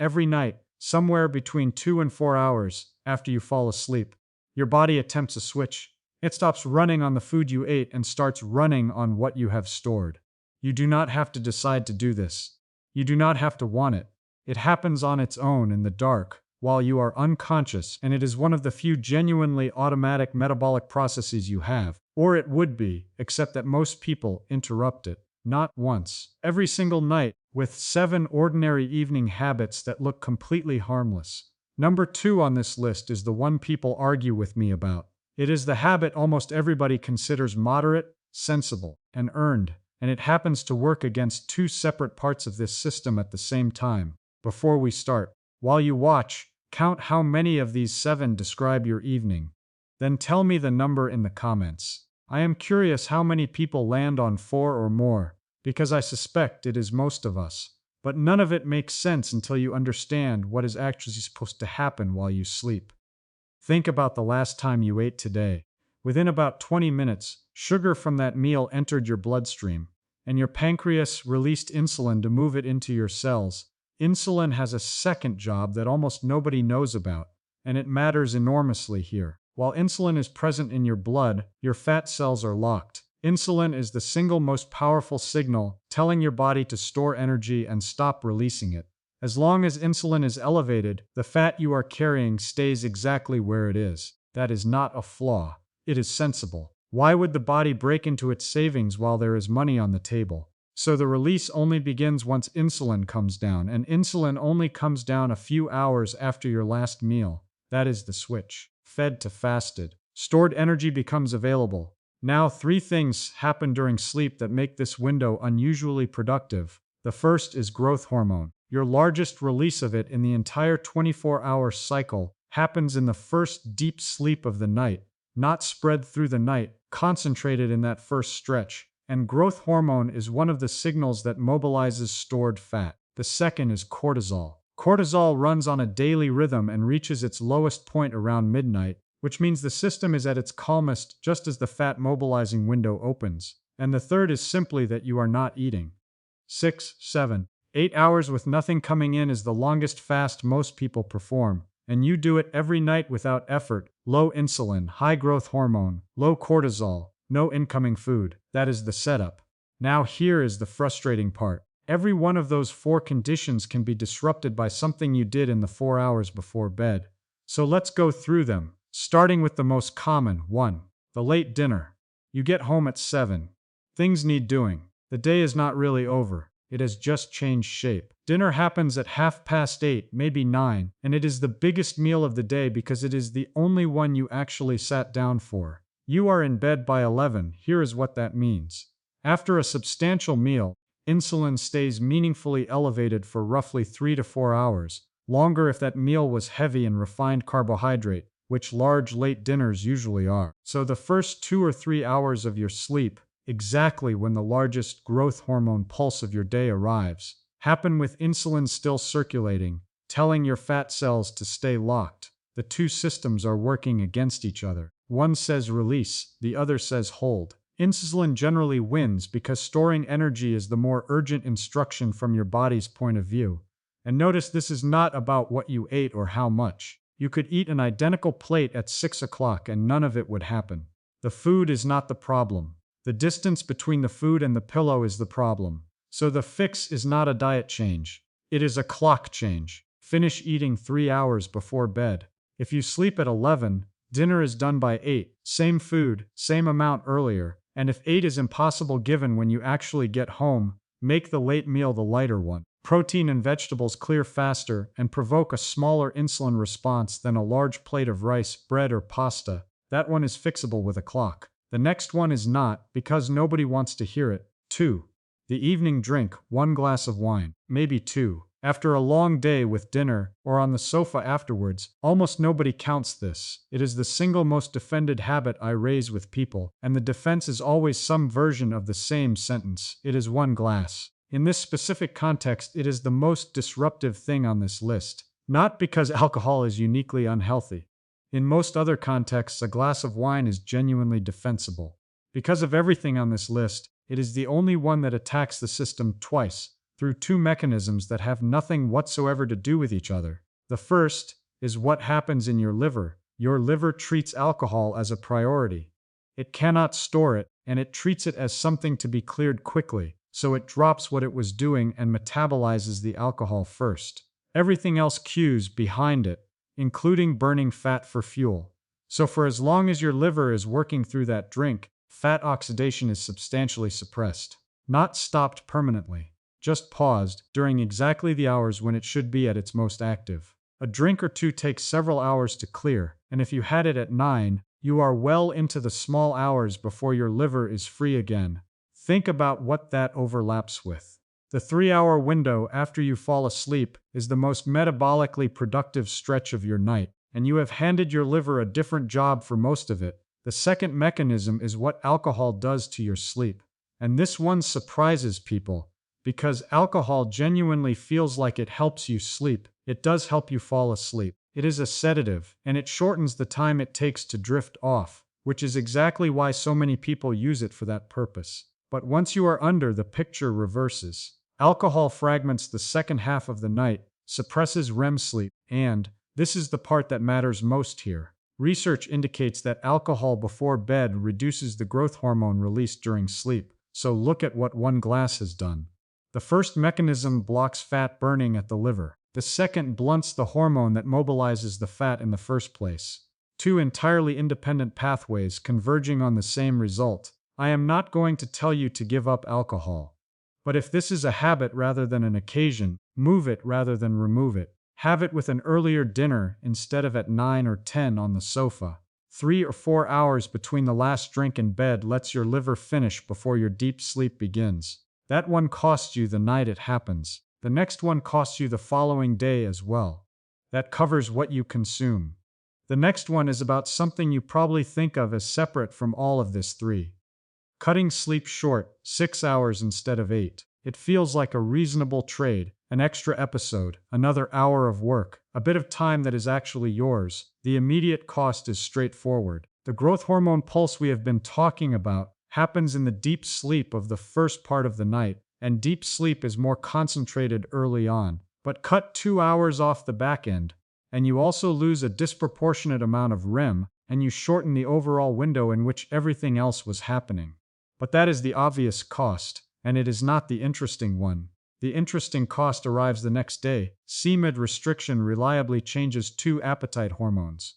Every night, somewhere between 2 and 4 hours after you fall asleep, your body attempts a switch. It stops running on the food you ate and starts running on what you have stored. You do not have to decide to do this. You do not have to want it. It happens on its own in the dark, while you are unconscious, and it is one of the few genuinely automatic metabolic processes you have. Or it would be, except that most people interrupt it. Not once. Every single night, with 7 ordinary evening habits that look completely harmless. Number 2 on this list is the one people argue with me about. It is the habit almost everybody considers moderate, sensible, and earned, and it happens to work against 2 separate parts of this system at the same time. Before we start, while you watch, count how many of these 7 describe your evening. Then tell me the number in the comments. I am curious how many people land on 4 or more, because I suspect it is most of us. But none of it makes sense until you understand what is actually supposed to happen while you sleep. Think about the last time you ate today. Within about 20 minutes, sugar from that meal entered your bloodstream, and your pancreas released insulin to move it into your cells. Insulin has a second job that almost nobody knows about, and it matters enormously here. While insulin is present in your blood, your fat cells are locked. Insulin is the single most powerful signal telling your body to store energy and stop releasing it. As long as insulin is elevated, the fat you are carrying stays exactly where it is. That is not a flaw. It is sensible. Why would the body break into its savings while there is money on the table? So the release only begins once insulin comes down, and insulin only comes down a few hours after your last meal. That is the switch. Fed to fasted. Stored energy becomes available. Now 3 things happen during sleep that make this window unusually productive. The first is growth hormone. Your largest release of it in the entire 24-hour cycle happens in the first deep sleep of the night, not spread through the night, concentrated in that first stretch. And growth hormone is one of the signals that mobilizes stored fat. The second is cortisol. Cortisol runs on a daily rhythm and reaches its lowest point around midnight, which means the system is at its calmest just as the fat mobilizing window opens. And the third is simply that you are not eating. 6, 7, 8 hours with nothing coming in is the longest fast most people perform, and you do it every night without effort. Low insulin, high growth hormone, low cortisol, no incoming food. That is the setup. Now here is the frustrating part. Every one of those 4 conditions can be disrupted by something you did in the 4 hours before bed. So let's go through them, starting with the most common. 1. The late dinner. You get home at 7. Things need doing. The day is not really over. It has just changed shape. Dinner happens at 8:30, maybe 9, and it is the biggest meal of the day because it is the only one you actually sat down for. You are in bed by 11. Here is what that means. After a substantial meal, insulin stays meaningfully elevated for roughly 3 to 4 hours, longer if that meal was heavy in refined carbohydrate, which large late dinners usually are. So the first 2 or 3 hours of your sleep, exactly when the largest growth hormone pulse of your day arrives, happen with insulin still circulating, telling your fat cells to stay locked. The 2 systems are working against each other. One says release, the other says hold. Insulin generally wins because storing energy is the more urgent instruction from your body's point of view. And notice this is not about what you ate or how much. You could eat an identical plate at 6 o'clock and none of it would happen. The food is not the problem. The distance between the food and the pillow is the problem. So the fix is not a diet change. It is a clock change. Finish eating 3 hours before bed. If you sleep at 11, dinner is done by 8. Same food, same amount earlier. And if 8 is impossible given when you actually get home, make the late meal the lighter one. Protein and vegetables clear faster and provoke a smaller insulin response than a large plate of rice, bread, or pasta. That one is fixable with a clock. The next one is not, because nobody wants to hear it. 2. The evening drink, 1 glass of wine, maybe 2. After a long day with dinner, or on the sofa afterwards, almost nobody counts this. It is the single most defended habit I raise with people, and the defense is always some version of the same sentence. It is 1 glass. In this specific context, it is the most disruptive thing on this list. Not because alcohol is uniquely unhealthy. In most other contexts, a glass of wine is genuinely defensible. Because of everything on this list, it is the only one that attacks the system twice. through two mechanisms that have nothing whatsoever to do with each other. The first is what happens in your liver. Your liver treats alcohol as a priority. It cannot store it, and it treats it as something to be cleared quickly, so it drops what it was doing and metabolizes the alcohol first. Everything else queues behind it, including burning fat for fuel. So for as long as your liver is working through that drink, fat oxidation is substantially suppressed. Not stopped permanently, just paused during exactly the hours when it should be at its most active. A drink or two takes several hours to clear, and if you had it at 9, you are well into the small hours before your liver is free again. Think about what that overlaps with. The 3-hour window after you fall asleep is the most metabolically productive stretch of your night, and you have handed your liver a different job for most of it. The second mechanism is what alcohol does to your sleep. And this one surprises people, because alcohol genuinely feels like it helps you sleep. It does help you fall asleep. It is a sedative, and it shortens the time it takes to drift off, which is exactly why so many people use it for that purpose. But once you are under, the picture reverses. Alcohol fragments the second half of the night, suppresses REM sleep, and, this is the part that matters most here, research indicates that alcohol before bed reduces the growth hormone released during sleep. So look at what one glass has done. The first mechanism blocks fat burning at the liver. The second blunts the hormone that mobilizes the fat in the first place. Two entirely independent pathways converging on the same result. I am not going to tell you to give up alcohol. But if this is a habit rather than an occasion, move it rather than remove it. Have it with an earlier dinner instead of at 9 or 10 on the sofa. 3 or 4 hours between the last drink and bed lets your liver finish before your deep sleep begins. That one costs you the night it happens. The next one costs you the following day as well. That covers what you consume. The next one is about something you probably think of as separate from all of this 3. Cutting sleep short, 6 hours instead of 8. It feels like a reasonable trade, an extra episode, another hour of work, a bit of time that is actually yours. The immediate cost is straightforward. The growth hormone pulse we have been talking about happens in the deep sleep of the first part of the night, and deep sleep is more concentrated early on. But cut 2 hours off the back end, and you also lose a disproportionate amount of REM, and you shorten the overall window in which everything else was happening. But that is the obvious cost, and it is not the interesting one. The interesting cost arrives the next day. CMED restriction reliably changes 2 appetite hormones.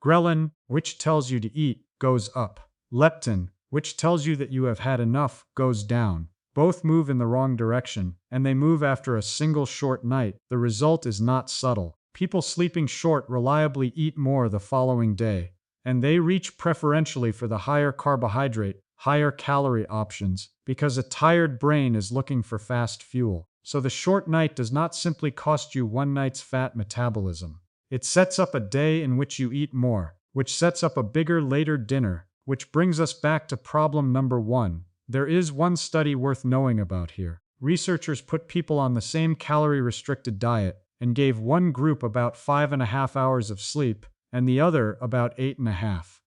Ghrelin, which tells you to eat, goes up. Leptin, which tells you that you have had enough, goes down. Both move in the wrong direction, and they move after a single short night. The result is not subtle. People sleeping short reliably eat more the following day, and they reach preferentially for the higher carbohydrate, higher calorie options, because a tired brain is looking for fast fuel. So the short night does not simply cost you one night's fat metabolism. It sets up a day in which you eat more, which sets up a bigger later dinner, which brings us back to problem number 1. There is one study worth knowing about here. Researchers put people on the same calorie-restricted diet and gave one group about 5.5 hours of sleep and the other about 8.5.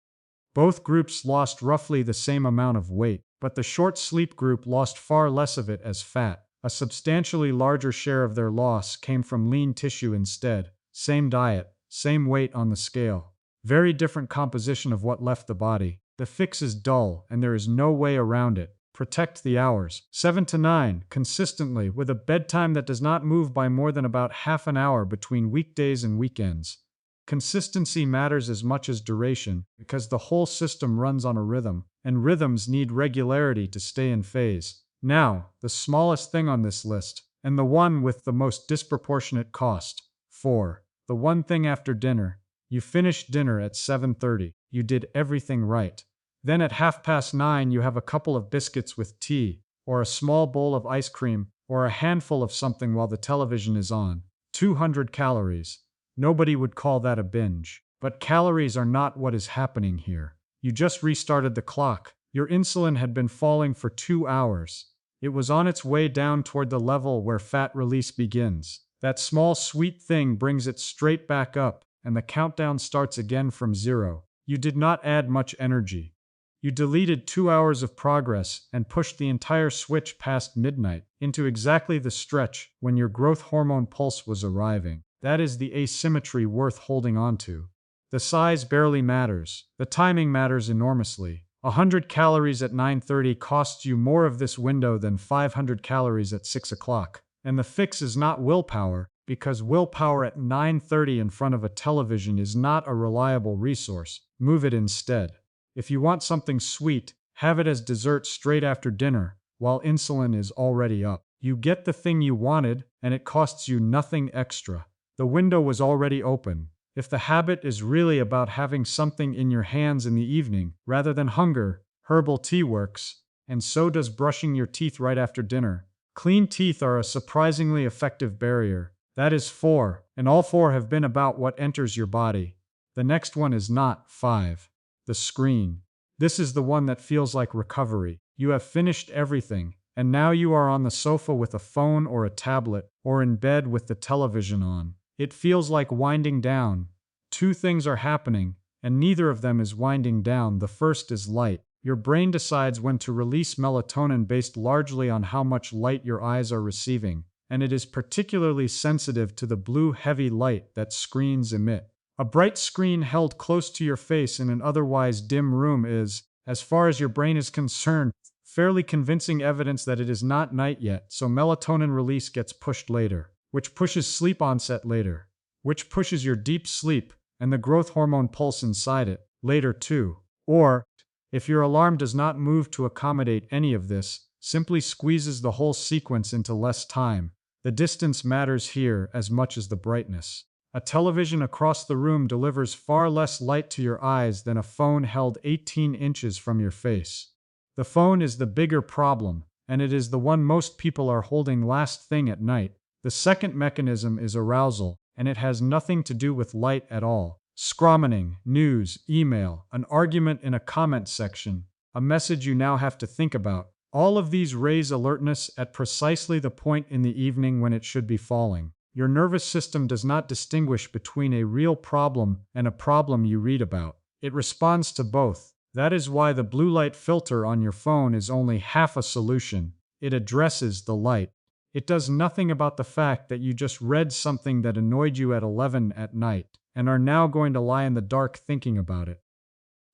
Both groups lost roughly the same amount of weight, but the short sleep group lost far less of it as fat. A substantially larger share of their loss came from lean tissue instead. Same diet, same weight on the scale. Very different composition of what left the body. The fix is dull, and there is no way around it. Protect the hours. 7 to 9, consistently, with a bedtime that does not move by more than about half an hour between weekdays and weekends. Consistency matters as much as duration, because the whole system runs on a rhythm, and rhythms need regularity to stay in phase. Now, the smallest thing on this list, and the one with the most disproportionate cost. 4. The one thing after dinner. You finished dinner at 7:30. You did everything right. Then at 9:30 you have a couple of biscuits with tea, or a small bowl of ice cream, or a handful of something while the television is on. 200 calories. Nobody would call that a binge. But calories are not what is happening here. You just restarted the clock. Your insulin had been falling for 2 hours. It was on its way down toward the level where fat release begins. That small sweet thing brings it straight back up, and the countdown starts again from 0. You did not add much energy. You deleted 2 hours of progress and pushed the entire switch past midnight into exactly the stretch when your growth hormone pulse was arriving. That is the asymmetry worth holding on to. The size barely matters. The timing matters enormously. 100 calories at 9:30 costs you more of this window than 500 calories at 6 o'clock. And the fix is not willpower, because willpower at 9:30 in front of a television is not a reliable resource. Move it instead. If you want something sweet, have it as dessert straight after dinner, while insulin is already up. You get the thing you wanted, and it costs you nothing extra. The window was already open. If the habit is really about having something in your hands in the evening, rather than hunger, herbal tea works, and so does brushing your teeth right after dinner. Clean teeth are a surprisingly effective barrier. That is 4, and all 4 have been about what enters your body. The next one is not 5. The screen. This is the one that feels like recovery. You have finished everything, and now you are on the sofa with a phone or a tablet, or in bed with the television on. It feels like winding down. 2 things are happening, and neither of them is winding down. The first is light. Your brain decides when to release melatonin based largely on how much light your eyes are receiving, and it is particularly sensitive to the blue heavy light that screens emit. A bright screen held close to your face in an otherwise dim room is, as far as your brain is concerned, fairly convincing evidence that it is not night yet, so melatonin release gets pushed later, which pushes sleep onset later, which pushes your deep sleep and the growth hormone pulse inside it later too. Or, if your alarm does not move to accommodate any of this, simply squeezes the whole sequence into less time. The distance matters here as much as the brightness. A television across the room delivers far less light to your eyes than a phone held 18 inches from your face. The phone is the bigger problem, and it is the one most people are holding last thing at night. The second mechanism is arousal, and it has nothing to do with light at all. Scrommoning, news, email, an argument in a comment section, a message you now have to think about. All of these raise alertness at precisely the point in the evening when it should be falling. Your nervous system does not distinguish between a real problem and a problem you read about. It responds to both. That is why the blue light filter on your phone is only half a solution. It addresses the light. It does nothing about the fact that you just read something that annoyed you at 11 at night and are now going to lie in the dark thinking about it.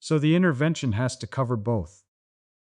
So the intervention has to cover both.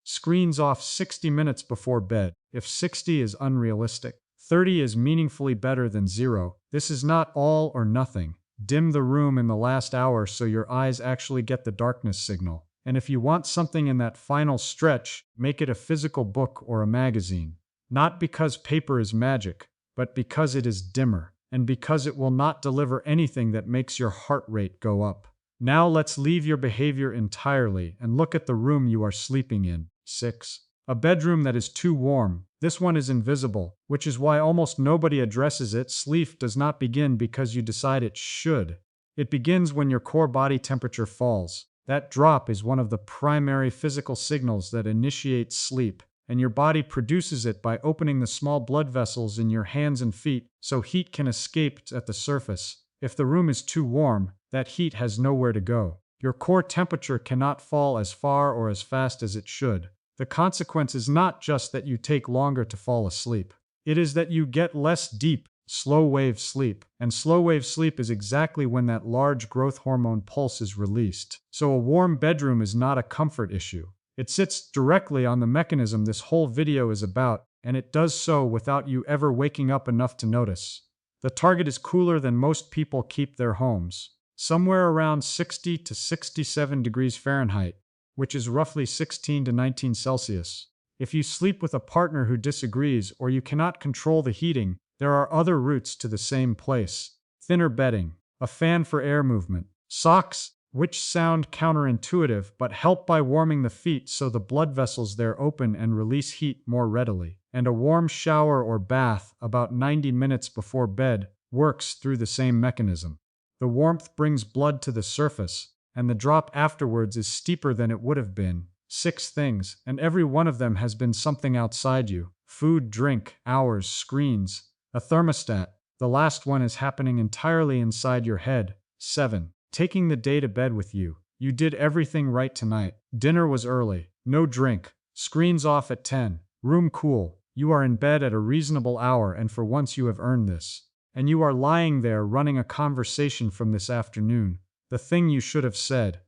Screens off 60 minutes before bed. If 60 is unrealistic, 30 is meaningfully better than 0. This is not all or nothing. Dim the room in the last hour so your eyes actually get the darkness signal. And if you want something in that final stretch, make it a physical book or a magazine. Not because paper is magic, but because it is dimmer, and because it will not deliver anything that makes your heart rate go up. Now let's leave your behavior entirely and look at the room you are sleeping in. 6. A bedroom that is too warm. This one is invisible, which is why almost nobody addresses it. Sleep does not begin because you decide it should. It begins when your core body temperature falls. That drop is one of the primary physical signals that initiate sleep, and your body produces it by opening the small blood vessels in your hands and feet so heat can escape at the surface. If the room is too warm, that heat has nowhere to go. Your core temperature cannot fall as far or as fast as it should. The consequence is not just that you take longer to fall asleep. It is that you get less deep, slow-wave sleep. And slow-wave sleep is exactly when that large growth hormone pulse is released. So a warm bedroom is not a comfort issue. It sits directly on the mechanism this whole video is about, and it does so without you ever waking up enough to notice. The target is cooler than most people keep their homes. Somewhere around 60 to 67 degrees Fahrenheit, which is roughly 16 to 19 Celsius. If you sleep with a partner who disagrees or you cannot control the heating, there are other routes to the same place. Thinner bedding, a fan for air movement, socks, which sound counterintuitive but help by warming the feet so the blood vessels there open and release heat more readily, and a warm shower or bath about 90 minutes before bed works through the same mechanism. The warmth brings blood to the surface, and the drop afterwards is steeper than it would have been. 6 things, and every one of them has been something outside you. Food, drink, hours, screens, a thermostat. The last one is happening entirely inside your head. 7. Taking the day to bed with you. You did everything right tonight. Dinner was early. No drink. Screens off at 10. Room cool. You are in bed at a reasonable hour, and for once you have earned this. And you are lying there running a conversation from this afternoon. The thing you should have said.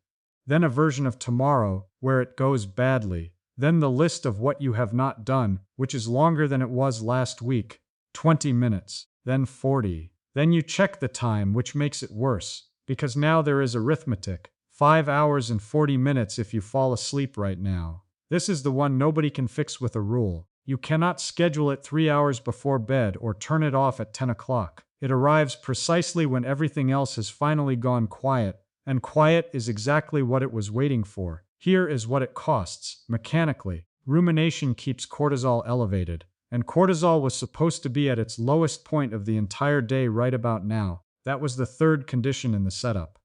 Then a version of tomorrow, where it goes badly. Then the list of what you have not done, which is longer than it was last week. 20 minutes. Then 40. Then you check the time, which makes it worse. Because now there is arithmetic. 5 hours and 40 minutes if you fall asleep right now. This is the one nobody can fix with a rule. You cannot schedule it 3 hours before bed or turn it off at 10 o'clock. It arrives precisely when everything else has finally gone quiet, and quiet is exactly what it was waiting for. Here is what it costs, mechanically. Rumination keeps cortisol elevated, and cortisol was supposed to be at its lowest point of the entire day right about now. That was the third condition in the setup.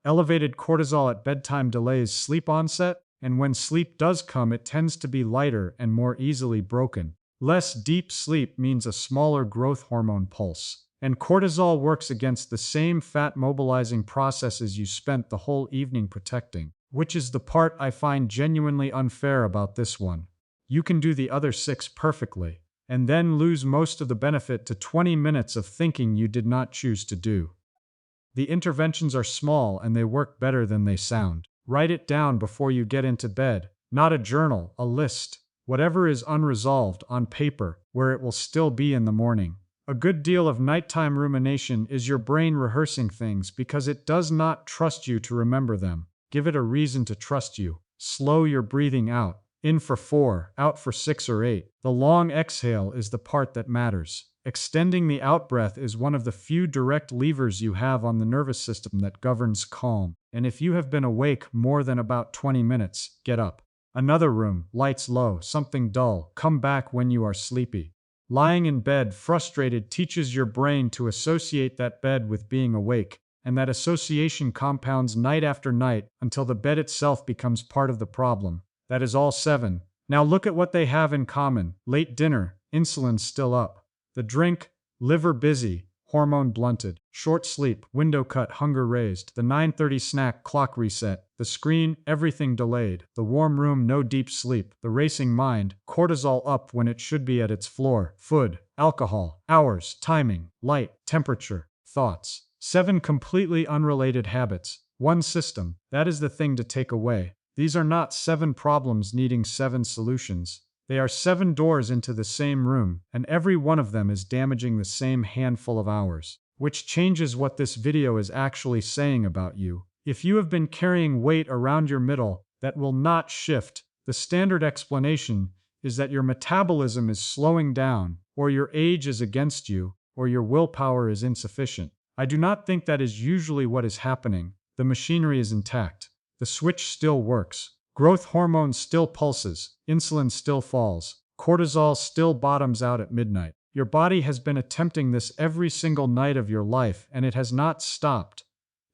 Elevated cortisol at bedtime delays sleep onset, and when sleep does come, it tends to be lighter and more easily broken. Less deep sleep means a smaller growth hormone pulse, and cortisol works against the same fat-mobilizing processes you spent the whole evening protecting, which is the part I find genuinely unfair about this one. You can do the other 6 perfectly, and then lose most of the benefit to 20 minutes of thinking you did not choose to do. The interventions are small and they work better than they sound. Write it down before you get into bed. Not a journal, a list. Whatever is unresolved on paper, where it will still be in the morning. A good deal of nighttime rumination is your brain rehearsing things because it does not trust you to remember them. Give it a reason to trust you. Slow your breathing out. In for 4, out for 6 or 8. The long exhale is the part that matters. Extending the out-breath is one of the few direct levers you have on the nervous system that governs calm. And if you have been awake more than about 20 minutes, get up. Another room, lights low, something dull. Come back when you are sleepy. Lying in bed frustrated teaches your brain to associate that bed with being awake, and that association compounds night after night until the bed itself becomes part of the problem. That is all 7. Now look at what they have in common. Late dinner, insulin still up. The drink, liver busy, hormone blunted. Short sleep, window cut, hunger raised. The 9:30 snack, clock reset. The screen, everything delayed. The warm room, no deep sleep. The racing mind, cortisol up when it should be at its floor. Food, alcohol, hours, timing, light, temperature, thoughts. 7 completely unrelated habits. One system. That is the thing to take away. These are not 7 problems needing 7 solutions. They are 7 doors into the same room, and every one of them is damaging the same handful of hours. Which changes what this video is actually saying about you. If you have been carrying weight around your middle that will not shift, the standard explanation is that your metabolism is slowing down, or your age is against you, or your willpower is insufficient. I do not think that is usually what is happening. The machinery is intact. The switch still works. Growth hormone still pulses, insulin still falls, cortisol still bottoms out at midnight. Your body has been attempting this every single night of your life, and it has not stopped.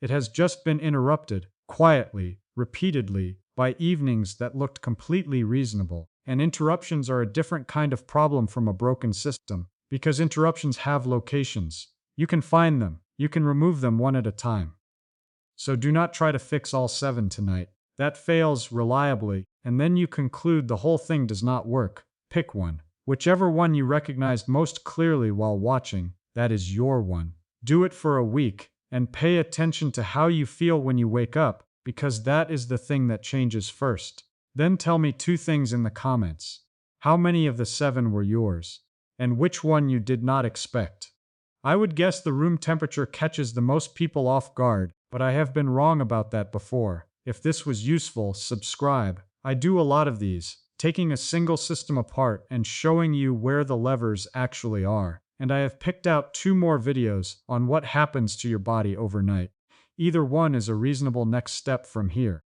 It has just been interrupted, quietly, repeatedly, by evenings that looked completely reasonable. And interruptions are a different kind of problem from a broken system, because interruptions have locations. You can find them. You can remove them one at a time. So do not try to fix all 7 tonight. That fails reliably, and then you conclude the whole thing does not work. Pick one. Whichever one you recognized most clearly while watching, that is your one. Do it for a week, and pay attention to how you feel when you wake up, because that is the thing that changes first. Then tell me 2 things in the comments. How many of the 7 were yours? And which one you did not expect? I would guess the room temperature catches the most people off guard, but I have been wrong about that before. If this was useful, subscribe. I do a lot of these, taking a single system apart and showing you where the levers actually are. And I have picked out 2 more videos on what happens to your body overnight. Either one is a reasonable next step from here.